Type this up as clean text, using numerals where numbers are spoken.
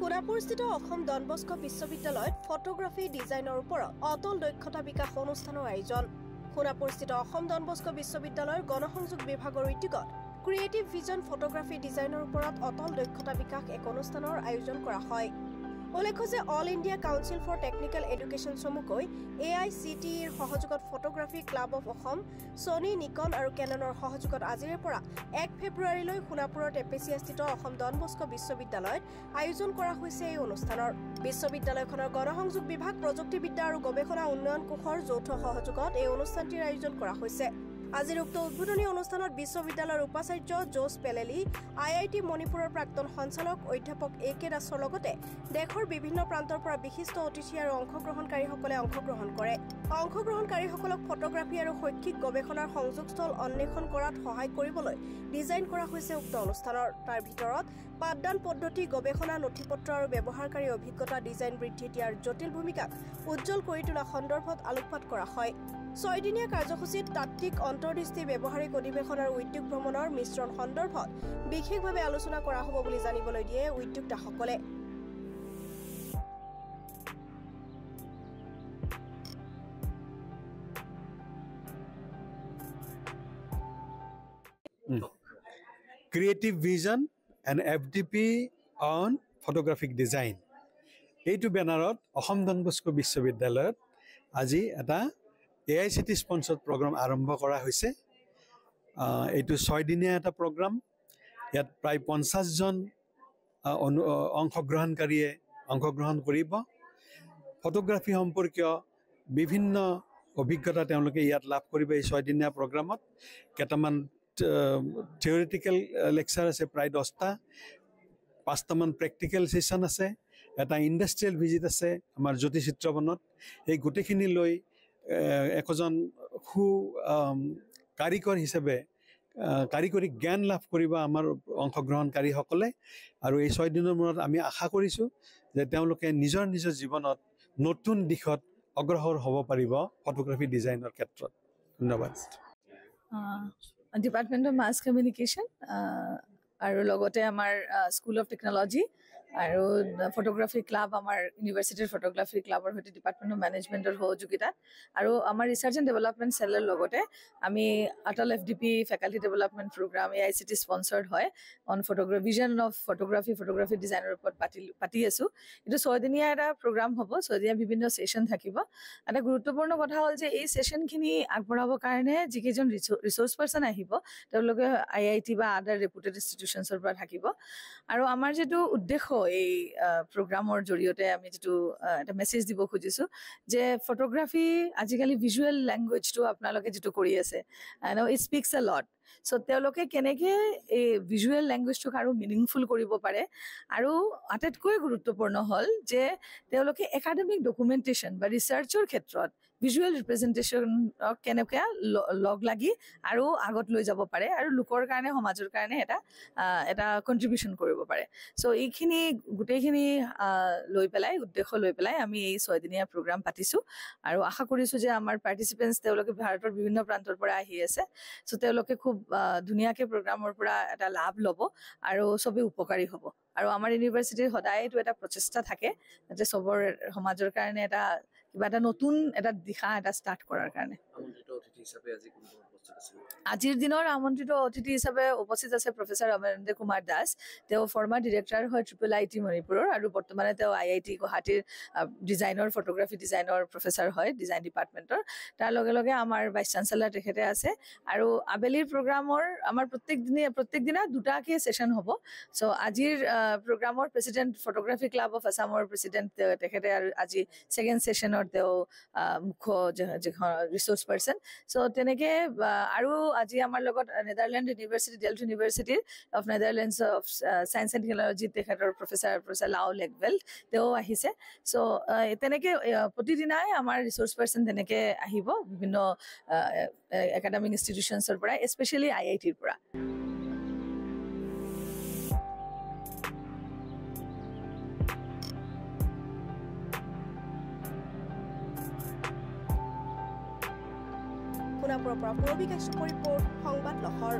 সোণাপুৰস্থিত Assam Don Bosco বিশ্ববিদ্যালয়ত photography ডিজাইনৰ ওপৰত অটল দক্ষতা বিকাশ অনুষ্ঠানৰ আয়োজন। সোণাপুৰস্থিত অসম ডন বস্কো বিশ্ববিদ্যালয়ৰ গণসংযোগ বিভাগৰ উদ্যোগত ক্ৰিয়েটিভ ভিজন ফটোগ্ৰাফী ডিজাইনৰ ওপৰত অটল দক্ষতা বিকাশ এক অনুষ্ঠানৰ আয়োজন কৰা হয়। উল্লেখ্য যে all India council for technical education চমুকৈ AICTEৰ সহযোগত photography club of Assam, Sony, Nikon আৰু কেননৰ সহযোগত আজিৰে পৰা 1 ফেব্ৰুৱাৰীলৈ সোণাপুৰৰ টেপেচিয়াস্থিত অসম ডন বস্কো বিশ্ববিদ্যালয়ত আয়োজন কৰা হৈছে এই অনুষ্ঠানৰ। বিশ্ববিদ্যালয়খনৰ গণসংযোগ বিভাগ, প্ৰযুক্তিবিদ্যা আৰু গৱেষণা উন্নয়ন কোষৰ যৌথ সহযোগত এই অনুষ্ঠানটিৰ আয়োজন কৰা হৈছে। আজিৰ উক্ত উদ্বোধনী অনুষ্ঠানত বিশ্ববিদ্যালয়ৰ উপাচাৰ্য জোছ পেলেলি, IIT মণিপুৰৰ প্ৰাক্তন সঞ্চালক অধ্যাপক AK দাসৰ লগতে দেশৰ বিভিন্ন প্ৰান্তৰ পৰা বিশিষ্ট অতিথি আৰু অংশগ্ৰহণকাৰীসকলে অংশগ্ৰহণ কৰে। অংশগ্ৰহণকাৰীসকলক ফটোগ্ৰাফী আৰু শৈক্ষিক গৱেষণাৰ সংযোগস্থল অন্বেষণ কৰাত সহায় কৰিবলৈ ডিজাইন কৰা হৈছে উক্ত অনুষ্ঠানৰ। তাৰ ভিতৰত পাঠদান পদ্ধতি, গৱেষণা নথিপত্ৰ আৰু ব্যৱহাৰকাৰী অভিজ্ঞতা ডিজাইন বৃদ্ধিত ইয়াৰ জটিল ভূমিকাক উজ্জ্বল কৰি তোলা সন্দৰ্ভত আলোকপাত কৰা হয়। 6 দিনীয়া কাৰ্যসূচীত তাত্ত্বিক অন্তৰ্দৃষ্টি, ব্যৱহাৰিক অধিৱেশন আৰু উদ্যোগ ভ্ৰমণৰ মিশ্ৰণ সন্দৰ্ভত বিশেষভাৱে আলোচনা কৰা হ'ব বুলি জানিবলৈ দিয়ে উদ্যোক্তাসকলে। Creative Vision and FDP on Photographic Design এইটো বেনাৰত অসম ডন বস্কো বিশ্ববিদ্যালয়ত আজি এটা AICT স্পন্সৰ্ড প্ৰগ্ৰাম আৰম্ভ কৰা হৈছে। এইটো 6 দিনীয়া এটা প্ৰগ্ৰাম। ইয়াত প্ৰায় 50 জন অংশগ্ৰহণকাৰীয়ে অংশগ্ৰহণ কৰিব। ফটোগ্ৰাফী সম্পৰ্কীয় বিভিন্ন অভিজ্ঞতা তেওঁলোকে ইয়াত লাভ কৰিব। এই 6 দিনীয়া প্ৰগ্ৰামত কেইটামান থিয়ৰিটিকেল লেকচাৰ আছে প্ৰায় 10টা, 5টামান প্ৰেক্টিকেল ছেশ্যন আছে, এটা ইণ্ডাষ্ট্ৰিয়েল ভিজিট আছে আমাৰ জ্যোতি চিত্ৰবনত। এই গোটেইখিনি লৈ একজন কাৰিকৰ হিচাপে কাৰিকৰী জ্ঞান লাভ কৰিব আমাৰ অংশগ্ৰহণকাৰীসকলে। আৰু এই 6 দিনৰ মূৰত আমি আশা কৰিছোঁ যে তেওঁলোকে নিজৰ নিজৰ জীৱনত নতুন দিশত অগ্ৰসৰ হ'ব পাৰিব ফটোগ্ৰাফী ডিজাইনৰ ক্ষেত্ৰত। ধন্যবাদ। ডিপাৰ্টমেণ্ট অফ মাছ কমিউনিকেশ্যন আৰু লগতে আমাৰ স্কুল অফ টেকনলজি আৰু ফটোগ্ৰাফী ক্লাব, আমাৰ ইউনিভাৰ্চিটিৰ ফটোগ্ৰাফী ক্লাবৰ সৈতে ডিপাৰ্টমেণ্ট অফ মেনেজমেণ্টৰ সহযোগিতাত আৰু আমাৰ ৰিচাৰ্চ এণ্ড ডেভেলপমেণ্ট চেলৰ লগতে আমি Atal FDP faculty development program AICT sponsored হয় অন ভিজন অফ ফটোগ্ৰাফী ডিজাইনৰ ওপৰত পাতি আছোঁ। এইটো 6 দিনীয়া এটা প্ৰগ্ৰাম হ'ব। 6 দিনীয়া বিভিন্ন ছেশ্যন থাকিব। এটা গুৰুত্বপূৰ্ণ কথা হ'ল যে এই ছেশ্যনখিনি আগবঢ়াবৰ কাৰণে যিকেইজন ৰিচোৰ্চ পাৰ্চন আহিব তেওঁলোকে IIT বা আদাৰ ৰেপুটেড ইনষ্টিটিউশ্যনছৰ পৰা থাকিব। আৰু আমাৰ যিটো উদ্দেশ্য এই প্ৰগ্ৰামৰ জৰিয়তে আমি যিটো এটা মেছেজ দিব খুজিছোঁ যে ফটোগ্ৰাফী আজিকালি ভিজুৱেল লেংগুৱেজটো আপোনালোকে যিটো কৰি আছে, ইট স্পিক্স এ লট। চ' তেওঁলোকে কেনেকৈ এই ভিজুৱেল লেংগুৱেজটোক আৰু মিনিংফুল কৰিব পাৰে। আৰু আটাইতকৈ গুৰুত্বপূৰ্ণ হ'ল যে তেওঁলোকে একাডেমিক ডকুমেণ্টেশ্যন বা ৰিচাৰ্চৰ ক্ষেত্ৰত ভিজুৱেল ৰিপ্ৰেজেণ্টেশ্যনক কেনেকৈ লগ লাগি আৰু আগত লৈ যাব পাৰে আৰু লোকৰ কাৰণে, সমাজৰ কাৰণে এটা কণ্ট্ৰিবিউশ্যন কৰিব পাৰে। চ' এইখিনি গোটেইখিনি উদ্দেশ্য লৈ পেলাই আমি এই 6 দিনীয়া প্ৰগ্ৰাম পাতিছোঁ। আৰু আশা কৰিছোঁ যে আমাৰ পাৰ্টিচিপেণ্টছ তেওঁলোকে ভাৰতৰ বিভিন্ন প্ৰান্তৰ পৰা আহি আছে। চ' তেওঁলোকে খুব ধুনীয়াকৈ প্ৰগ্ৰামৰ পৰা এটা লাভ ল'ব আৰু চবেই উপকাৰী হ'ব। আৰু আমাৰ ইউনিভাৰ্চিটিৰ সদায়তো এটা প্ৰচেষ্টা থাকে যাতে চবৰ সমাজৰ কাৰণে কিবা এটা নতুন এটা দিশা এটা ষ্টাৰ্ট কৰাৰ কাৰণে। আজিৰ দিনৰ আমন্ত্ৰিত অতিথি হিচাপে উপস্থিত আছে প্ৰফেচাৰ অমৰেন্দ্ৰ কুমাৰ দাস। তেওঁ ফৰ্মাৰ ডিৰেক্টৰ হয় IIIT মণিপুৰৰ আৰু বৰ্তমানে তেওঁ IIT গুৱাহাটীৰ ফটোগ্ৰাফী ডিজাইনৰ প্ৰফেচাৰ হয় ডিজাইন ডিপাৰ্টমেণ্টৰ। তাৰ লগে লগে আমাৰ ভাইচ চেঞ্চেলাৰ তেখেতে আছে। আৰু আবেলিৰ প্ৰগ্ৰামৰ আমাৰ প্ৰত্যেক দিনা 2টাকৈ ছেশ্যন হ'ব। চ' আজিৰ প্ৰগ্ৰামৰ প্ৰেচিডেণ্ট ফটোগ্ৰাফী ক্লাব অফ আছামৰ প্ৰেচিডেণ্ট তেখেতে আৰু আজি ছেকেণ্ড ছেশ্যনৰ তেওঁ মুখ্য যিখন ৰিচোৰ্চ পাৰ্চন। চ' তেনেকৈ আৰু আজি আমাৰ লগত নেদাৰলেণ্ড ইউনিভাৰ্চিটি, ডেল্ফট ইউনিভাৰ্চিটিৰ of Netherlands of science and technology তেখেতৰ প্ৰফেচাৰ লাও লেগভেল্ট তেওঁ আহিছে। চ' তেনেকৈ প্ৰতিদিনাই আমাৰ ৰিচোৰ্চ পাৰ্চন তেনেকৈ আহিব বিভিন্ন একাডেমিক ইনষ্টিটিউশ্যনছৰ পৰা, স্পেচিয়েলি IITৰ পৰা। সোণাপুৰৰ পৰা পূৰবী কাশ্যপৰ ৰিপৰ্ট, সংবাদ লহৰ।